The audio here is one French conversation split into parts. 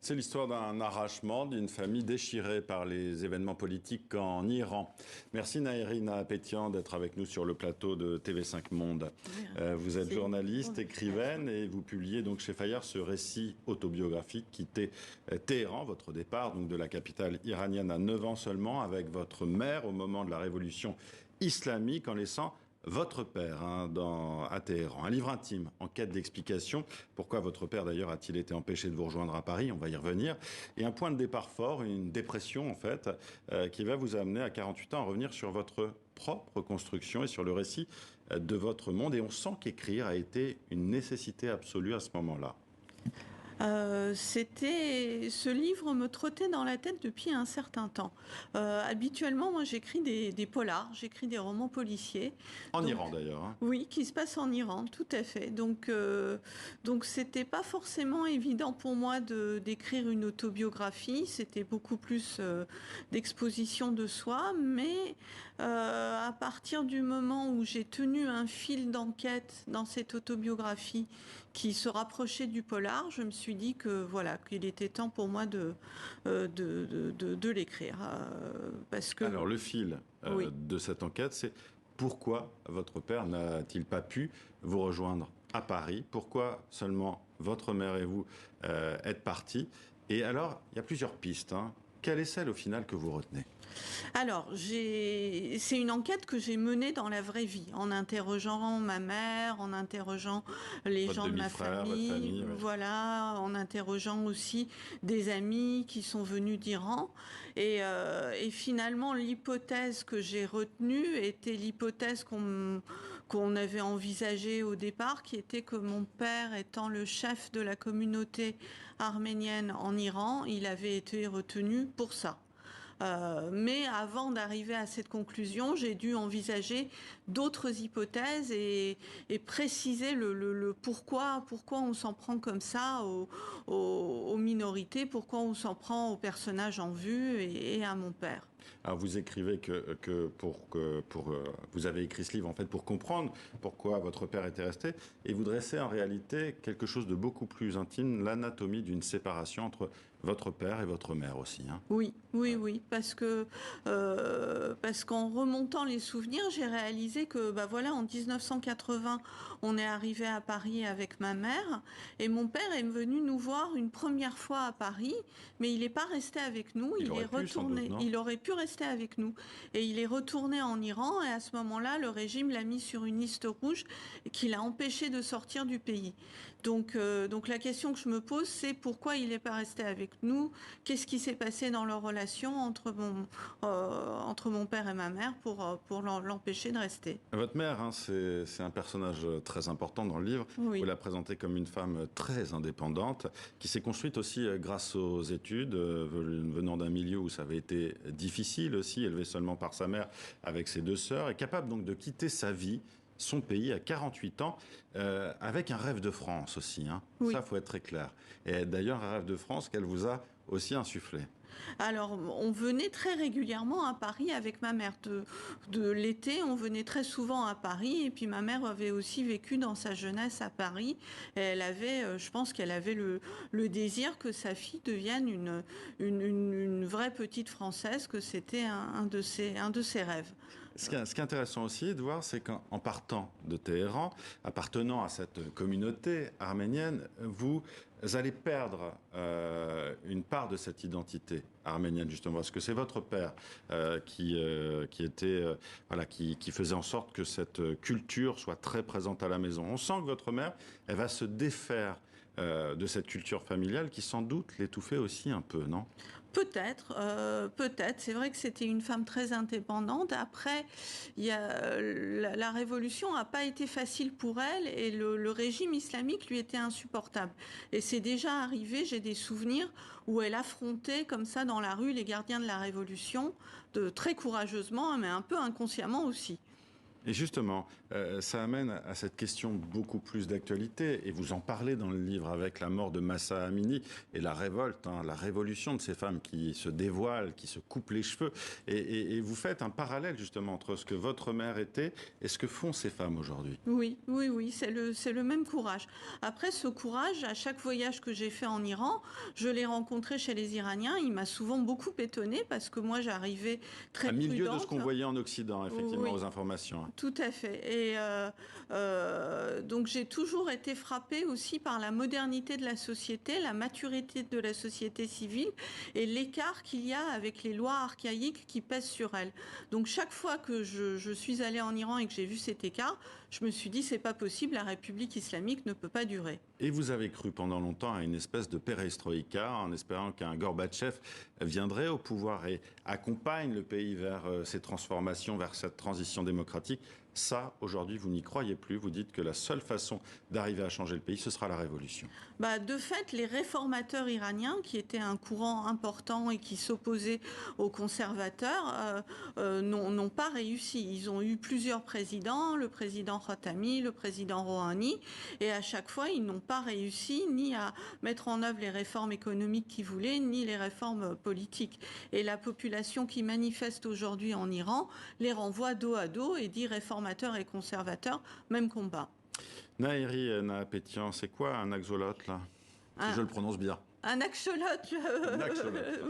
C'est l'histoire d'un arrachement d'une famille déchirée par les événements politiques en Iran. Merci Naérine Apetian d'être avec nous sur le plateau de TV5 Monde. Vous êtes journaliste, écrivaine et vous publiez donc chez Fayard ce récit autobiographique qui était Téhéran, votre départ donc de la capitale iranienne à 9 ans seulement avec votre mère au moment de la révolution islamique en laissant votre père à Téhéran. Un livre intime, en quête d'explication. Pourquoi votre père, d'ailleurs, a-t-il été empêché de vous rejoindre à Paris? On va y revenir. Et un point de départ fort, une dépression, en fait, qui va vous amener à 48 ans à revenir sur votre propre construction et sur le récit de votre monde. Et on sent qu'écrire a été une nécessité absolue à ce moment-là. Ce livre me trottait dans la tête depuis un certain temps. Habituellement, moi, j'écris des polars, j'écris des romans policiers. En Iran, d'ailleurs. Oui, qui se passent en Iran, tout à fait. Donc, c'était pas forcément évident pour moi d'écrire une autobiographie. C'était beaucoup plus d'exposition de soi. Mais à partir du moment où j'ai tenu un fil d'enquête dans cette autobiographie qui se rapprochait du polar, je me suis dit que voilà, qu'il était temps pour moi de l'écrire. Parce que... Alors, le fil de cette enquête, c'est pourquoi votre père n'a-t-il pas pu vous rejoindre à Paris? Pourquoi seulement votre mère et vous êtes partis? Et alors, il y a plusieurs pistes. Quelle est celle au final que vous retenez? Alors, c'est une enquête que j'ai menée dans la vraie vie, en interrogeant ma mère, en interrogeant les gens de ma famille, voilà, en interrogeant aussi des amis qui sont venus d'Iran. Et finalement, l'hypothèse que j'ai retenue était l'hypothèse qu'on avait envisagée au départ, qui était que mon père, étant le chef de la communauté arménienne en Iran, il avait été retenu pour ça. Mais avant d'arriver à cette conclusion, j'ai dû envisager d'autres hypothèses et préciser le pourquoi on s'en prend comme ça aux minorités, pourquoi on s'en prend aux personnages en vue et à mon père. Alors vous écrivez que vous avez écrit ce livre en fait pour comprendre pourquoi votre père était resté, et vous dressez en réalité quelque chose de beaucoup plus intime, l'anatomie d'une séparation entre votre père et votre mère aussi. Oui, parce qu'en remontant les souvenirs, j'ai réalisé que voilà, en 1980, on est arrivé à Paris avec ma mère et mon père est venu nous voir une première fois à Paris, mais il n'est pas resté avec nous, il est retourné. Il aurait pu rester avec nous et il est retourné en Iran, et à ce moment-là, le régime l'a mis sur une liste rouge qui l'a empêché de sortir du pays. Donc la question que je me pose, c'est pourquoi il n'est pas resté avec nous? Qu'est-ce qui s'est passé dans leur relation entre mon père et ma mère pour l'empêcher de rester? Votre mère, c'est un personnage très important dans le livre. Oui. Vous la présentez comme une femme très indépendante, qui s'est construite aussi grâce aux études, venant d'un milieu où ça avait été difficile aussi, élevée seulement par sa mère avec ses deux sœurs, et capable donc de quitter sa vie, son pays à 48 ans, avec un rêve de France aussi. Oui. Ça, faut être très clair. Et d'ailleurs, un rêve de France qu'elle vous a aussi insufflé. Alors, on venait très régulièrement à Paris avec ma mère. De l'été, on venait très souvent à Paris. Et puis, ma mère avait aussi vécu dans sa jeunesse à Paris. Et elle avait, je pense qu'elle avait le désir que sa fille devienne une vraie petite Française, que c'était un de ses rêves. Ce qui est intéressant aussi de voir, c'est qu'en partant de Téhéran, appartenant à cette communauté arménienne, vous allez perdre une part de cette identité arménienne, justement, parce que c'est votre père qui faisait en sorte que cette culture soit très présente à la maison. On sent que votre mère, elle va se défaire de cette culture familiale qui sans doute l'étouffait aussi un peu, non? Peut-être. C'est vrai que c'était une femme très indépendante. Après, la révolution n'a pas été facile pour elle et le régime islamique lui était insupportable. Et c'est déjà arrivé, j'ai des souvenirs où elle affrontait comme ça dans la rue les gardiens de la révolution, très courageusement, mais un peu inconsciemment aussi. Et justement, ça amène à cette question beaucoup plus d'actualité, et vous en parlez dans le livre avec la mort de Mahsa Amini et la révolte, la révolution de ces femmes qui se dévoilent, qui se coupent les cheveux, et vous faites un parallèle justement entre ce que votre mère était et ce que font ces femmes aujourd'hui. Oui, c'est le même courage. Après, ce courage, à chaque voyage que j'ai fait en Iran, je l'ai rencontré chez les Iraniens. Il m'a souvent beaucoup étonnée parce que moi, j'arrivais très prudente. À milieu de ce qu'on voyait en Occident, effectivement, aux informations. Tout à fait. Et donc j'ai toujours été frappée aussi par la modernité de la société, la maturité de la société civile et l'écart qu'il y a avec les lois archaïques qui pèsent sur elle. Donc chaque fois que je suis allée en Iran et que j'ai vu cet écart, je me suis dit c'est pas possible, la République islamique ne peut pas durer. Et vous avez cru pendant longtemps à une espèce de perestroïka en espérant qu'un Gorbatchev viendrait au pouvoir et accompagne le pays vers ces transformations, vers cette transition démocratique. Ça, aujourd'hui, vous n'y croyez plus. Vous dites que la seule façon d'arriver à changer le pays, ce sera la révolution. De fait, les réformateurs iraniens, qui étaient un courant important et qui s'opposaient aux conservateurs, n'ont pas réussi. Ils ont eu plusieurs présidents, le président Khatami, le président Rouhani, et à chaque fois, ils n'ont pas réussi ni à mettre en œuvre les réformes économiques qu'ils voulaient, ni les réformes politiques. Et la population qui manifeste aujourd'hui en Iran les renvoie dos à dos et dit réformateurs et conservateurs, même combat. Naheri Nahapetian, c'est quoi un axolote, là? Si je le prononce bien. Un axolote,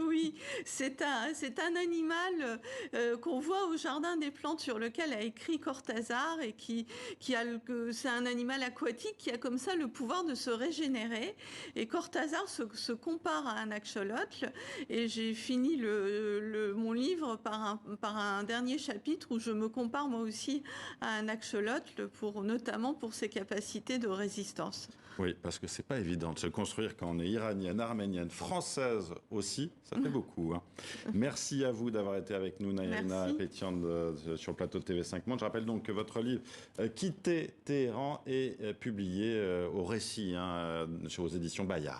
oui, c'est un animal qu'on voit au Jardin des Plantes sur lequel a écrit Cortázar et c'est un animal aquatique qui a comme ça le pouvoir de se régénérer. Et Cortázar se compare à un axolote et j'ai fini mon livre par un dernier chapitre où je me compare moi aussi à un axolote, notamment pour ses capacités de résistance. Oui, parce que c'est pas évident de se construire quand on est iranienne, arménienne, française aussi. Ça fait beaucoup. Merci à vous d'avoir été avec nous, Naheri Nahapetian, sur le plateau de TV5 Monde. Je rappelle donc que votre livre Quitter Téhéran est publié au Récit, aux éditions Bayard.